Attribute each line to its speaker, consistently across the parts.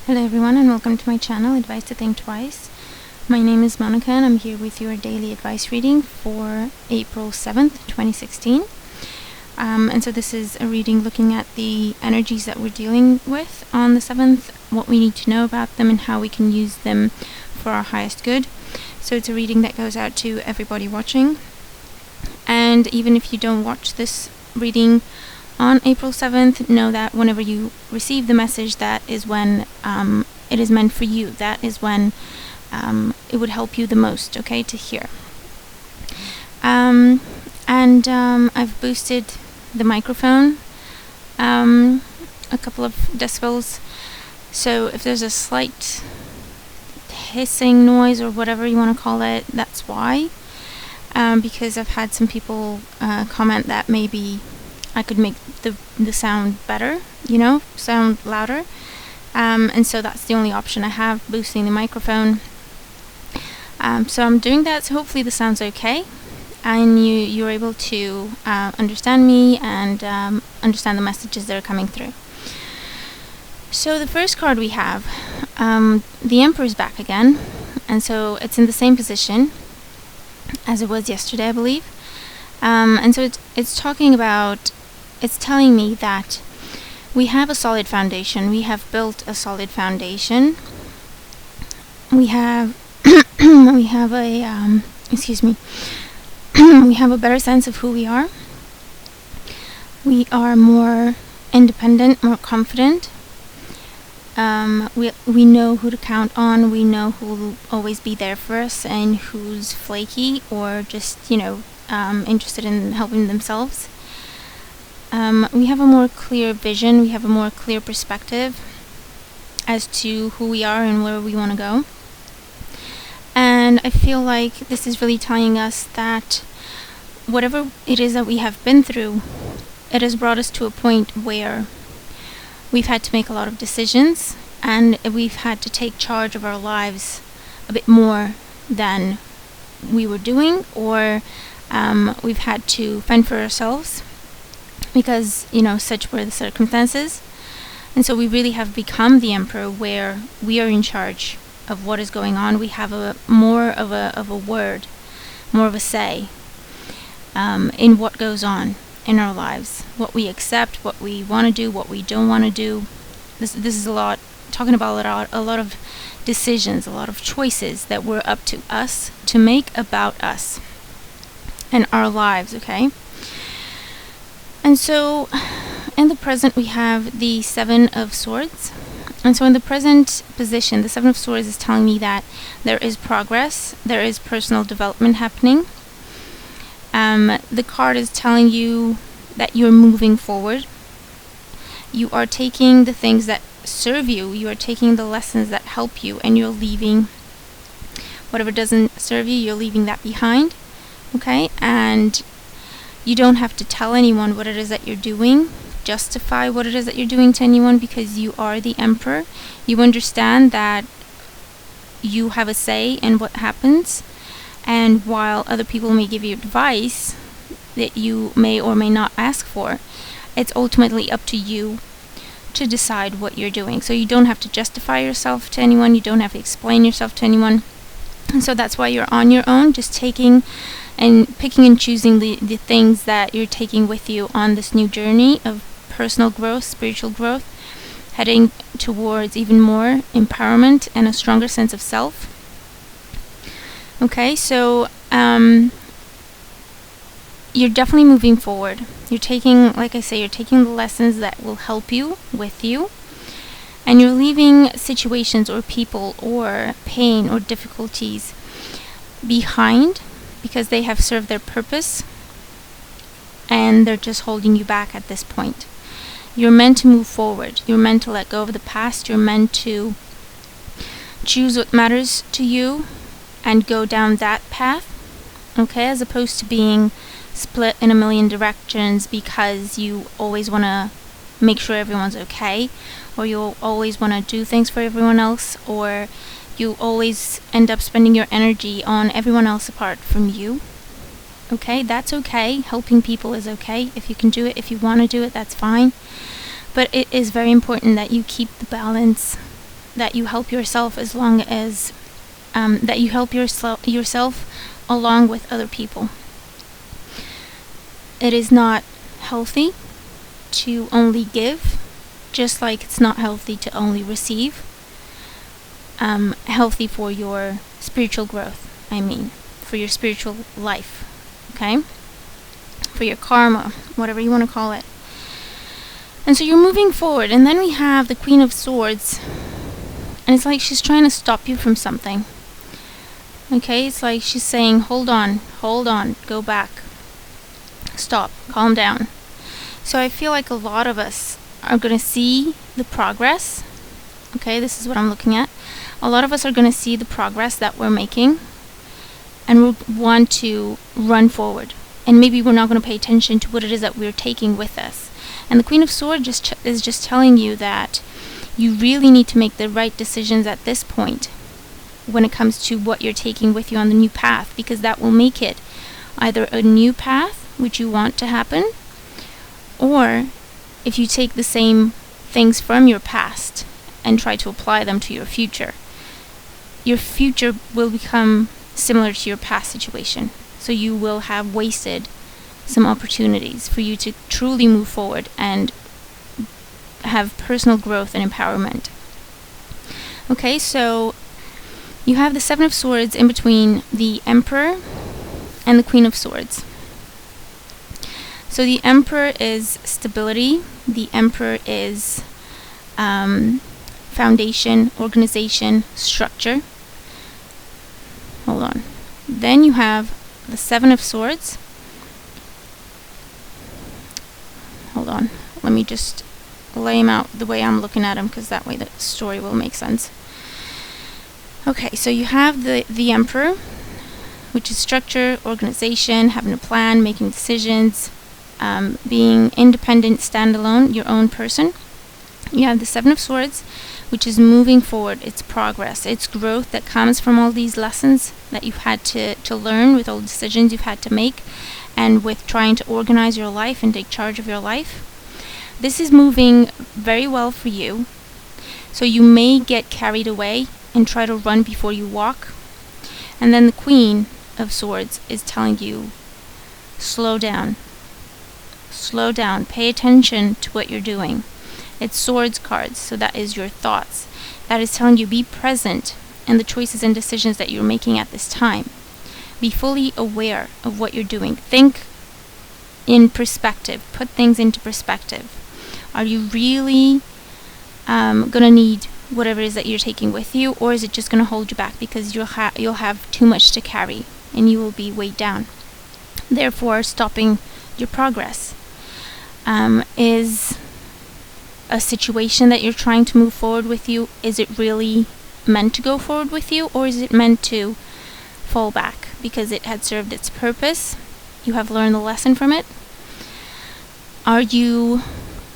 Speaker 1: Hello everyone and welcome to my channel, Advice to Think Twice. My name is Monica and I'm here with your daily advice reading for April 7th, 2016. And so this is a reading looking at the energies that we're dealing with on the 7th, what we need to know about them and how we can use them for our highest good. So it's a reading that goes out to everybody watching. And even if you don't watch this reading on April 7th, know that whenever you receive the message, that is when it is meant for you. That is when it would help you the most, okay, to hear. I've boosted the microphone a couple of decibels, so if there's a slight hissing noise or whatever you want to call it, that's why. Because I've had some people comment that maybe I could make the sound better, sound louder. And so that's the only option I have, boosting the microphone. So I'm doing that, so hopefully the sound's okay. And you're able to understand me and understand the messages that are coming through. So the first card we have, the Emperor is back again. And so it's in the same position as it was yesterday, I believe. And so it's talking about, it's telling me that we have a solid foundation. We have built a solid foundation. We have we have a we have a better sense of who we are. We are more independent, more confident. We know who to count on. We know who will always be there for us and who's flaky or just interested in helping themselves. We have a more clear vision. We have a more clear perspective as to who we are and where we want to go. And I feel like this is really telling us that whatever it is that we have been through, it has brought us to a point where we've had to make a lot of decisions and we've had to take charge of our lives a bit more than we were doing, or we've had to fend for ourselves because, such were the circumstances. And so we really have become the Emperor, where we are in charge of what is going on. We have more of a word, more of a say in what goes on in our lives, what we accept, what we want to do, what we don't want to do. This is talking about a lot of decisions, a lot of choices that were up to us to make about us and our lives, okay? And so in the present we have the Seven of Swords. And so in the present position, the Seven of Swords is telling me that there is progress, there is personal development happening. The card is telling you that you're moving forward. You are taking the things that serve you, you are taking the lessons that help you, and you're leaving whatever doesn't serve you, you're leaving that behind, okay? And you don't have to tell anyone what it is that you're doing, justify what it is that you're doing to anyone, because you are the Emperor. You understand that you have a say in what happens, and while other people may give you advice that you may or may not ask for, it's ultimately up to you to decide what you're doing. So you don't have to justify yourself to anyone, you don't have to explain yourself to anyone. And so that's why you're on your own, just taking and picking and choosing the things that you're taking with you on this new journey of personal growth, spiritual growth, heading towards even more empowerment and a stronger sense of self. Okay, so you're definitely moving forward. You're taking, like I say, you're taking the lessons that will help you with you, and you're leaving situations or people or pain or difficulties behind because they have served their purpose and they're just holding you back at this point. You're meant to move forward. You're meant to let go of the past. You're meant to choose what matters to you and go down that path, okay, as opposed to being split in a million directions because you always want to make sure everyone's okay, or you always want to do things for everyone else, or you always end up spending your energy on everyone else apart from you. Okay, that's okay. Helping people is okay. If you can do it, if you want to do it, that's fine. But it is very important that you keep the balance that you help yourself as long as that you help yourself along with other people. It is not healthy to only give, just like it's not healthy to only receive. Healthy for your spiritual growth, for your spiritual life, okay? For your karma, whatever you want to call it. And so you're moving forward, and then we have the Queen of Swords, and it's like she's trying to stop you from something. Okay, it's like she's saying, hold on, go back, stop, calm down. So I feel like a lot of us are going to see the progress. Okay, this is what I'm looking at. A lot of us are going to see the progress that we're making, and we'll want to run forward. And maybe we're not going to pay attention to what it is that we're taking with us. And the Queen of Swords is just telling you that you really need to make the right decisions at this point when it comes to what you're taking with you on the new path, because that will make it either a new path, which you want to happen, or if you take the same things from your past and try to apply them to your future will become similar to your past situation. So you will have wasted some opportunities for you to truly move forward and have personal growth and empowerment. Okay, so you have the Seven of Swords in between the Emperor and the Queen of Swords. So the Emperor is stability. The Emperor is foundation, organization, structure. Hold on. Then you have the Seven of Swords. Hold on. Let me just lay them out the way I'm looking at them, because that way the story will make sense. Okay, so you have the Emperor, which is structure, organization, having a plan, making decisions, being independent, standalone, your own person. You have the Seven of Swords, which is moving forward. It's progress. It's growth that comes from all these lessons that you've had to learn, with all the decisions you've had to make, and with trying to organize your life and take charge of your life. This is moving very well for you. So you may get carried away and try to run before you walk. And then the Queen of Swords is telling you, slow down. Slow down. Pay attention to what you're doing. It's swords cards, so that is your thoughts. That is telling you, be present in the choices and decisions that you're making at this time. Be fully aware of what you're doing. Think in perspective. Put things into perspective. Are you really going to need whatever it is that you're taking with you, or is it just going to hold you back because you'll have too much to carry and you will be weighed down, therefore stopping your progress? Is a situation that you're trying to move forward with you, is it really meant to go forward with you, or is it meant to fall back because it had served its purpose? You have learned the lesson from it. Are you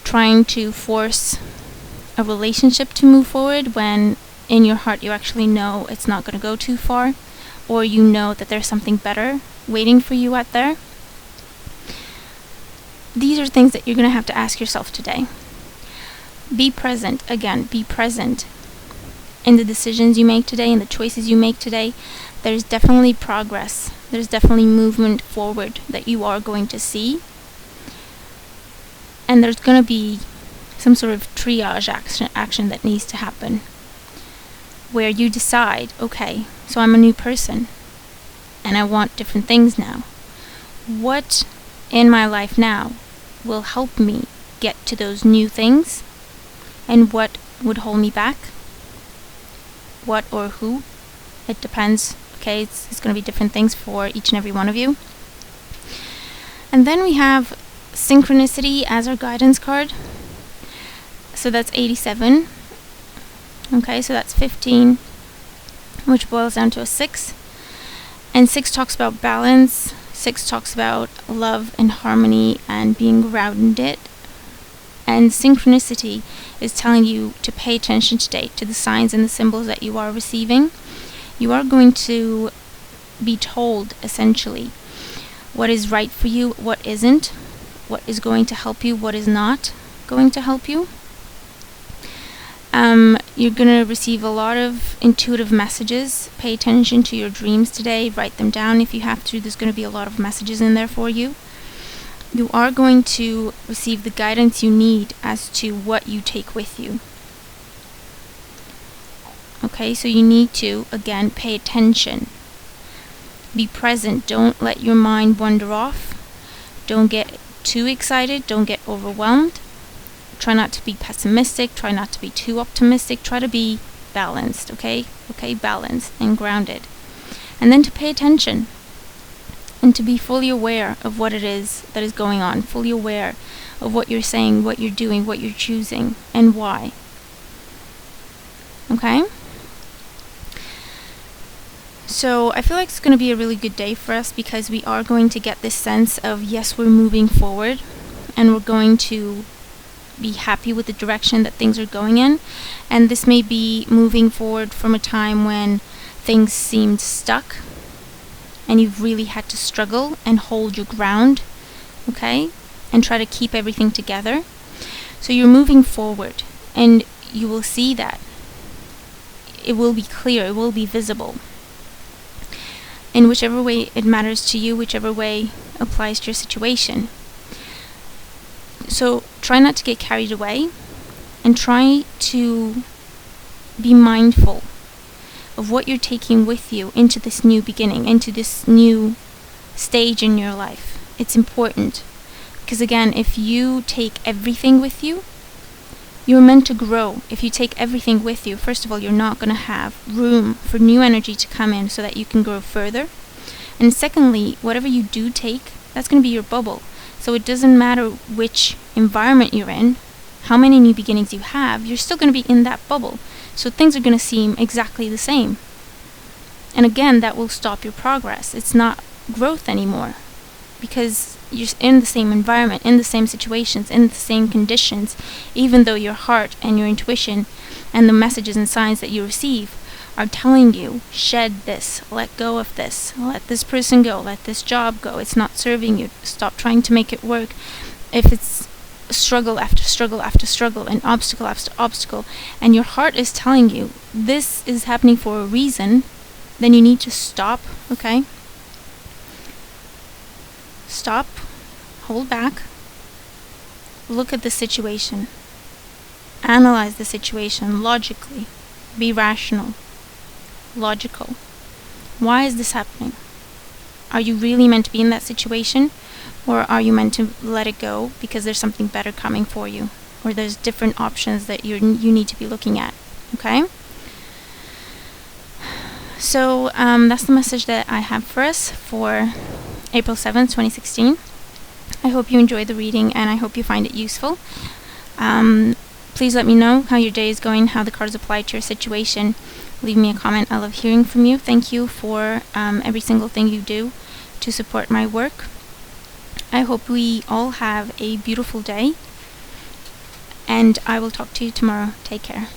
Speaker 1: trying to force a relationship to move forward when in your heart you actually know it's not going to go too far, or you know that there's something better waiting for you out there? These are things that you're going to have to ask yourself today. Be present. Again, be present in the decisions you make today, in the choices you make today. There's definitely progress. There's definitely movement forward that you are going to see. And there's going to be some sort of triage action that needs to happen, where you decide, okay, so I'm a new person and I want different things now. What in my life now will help me get to those new things, and what would hold me back? What or who? It depends. Okay, it's going to be different things for each and every one of you. And then we have synchronicity as our guidance card. So that's 87. Okay, so that's 15, which boils down to a 6. And 6 talks about balance. 6 talks about love and harmony and being grounded. And synchronicity is telling you to pay attention today to the signs and the symbols that you are receiving. You are going to be told, essentially, what is right for you, what isn't, what is going to help you, what is not going to help you. You're going to receive a lot of intuitive messages. Pay attention to your dreams today. Write them down if you have to. There's going to be a lot of messages in there for you. You are going to receive the guidance you need as to what you take with you. Okay, so you need to, again, pay attention. Be present. Don't let your mind wander off. Don't get too excited. Don't get overwhelmed. Try not to be pessimistic. Try not to be too optimistic. Try to be balanced, okay? Okay, balanced and grounded. And then to pay attention and to be fully aware of what it is that is going on. Fully aware of what you're saying, what you're doing, what you're choosing, and why. Okay? So I feel like it's going to be a really good day for us because we are going to get this sense of, yes, we're moving forward and we're going to be happy with the direction that things are going in. And this may be moving forward from a time when things seemed stuck and you've really had to struggle and hold your ground, okay, and try to keep everything together. So you're moving forward and you will see that. It will be clear, it will be visible. In whichever way it matters to you, whichever way applies to your situation. So try not to get carried away and try to be mindful of what you're taking with you into this new beginning, into this new stage in your life. It's important because, again, if you take everything with you, you're meant to grow. If you take everything with you, first of all, you're not going to have room for new energy to come in so that you can grow further. And secondly, whatever you do take, that's going to be your bubble. So it doesn't matter which environment you're in, how many new beginnings you have, you're still going to be in that bubble. So things are going to seem exactly the same. And again, that will stop your progress. It's not growth anymore because you're in the same environment, in the same situations, in the same conditions, even though your heart and your intuition and the messages and signs that you receive are telling you, shed this, let go of this, let this person go, let this job go, it's not serving you, stop trying to make it work. If it's struggle after struggle after struggle and obstacle after obstacle, and your heart is telling you this is happening for a reason, then you need to stop, okay? Stop, hold back, look at the situation, analyze the situation logically, be rational, logical. Why is this happening? Are you really meant to be in that situation, or are you meant to let it go because there's something better coming for you, or there's different options that you need to be looking at? Okay? So that's the message that I have for us for April 7th, 2016. I hope you enjoyed the reading and I hope you find it useful. Please let me know how your day is going, how the cards apply to your situation. Leave me a comment. I love hearing from you. Thank you for every single thing you do to support my work. I hope we all have a beautiful day, and I will talk to you tomorrow. Take care.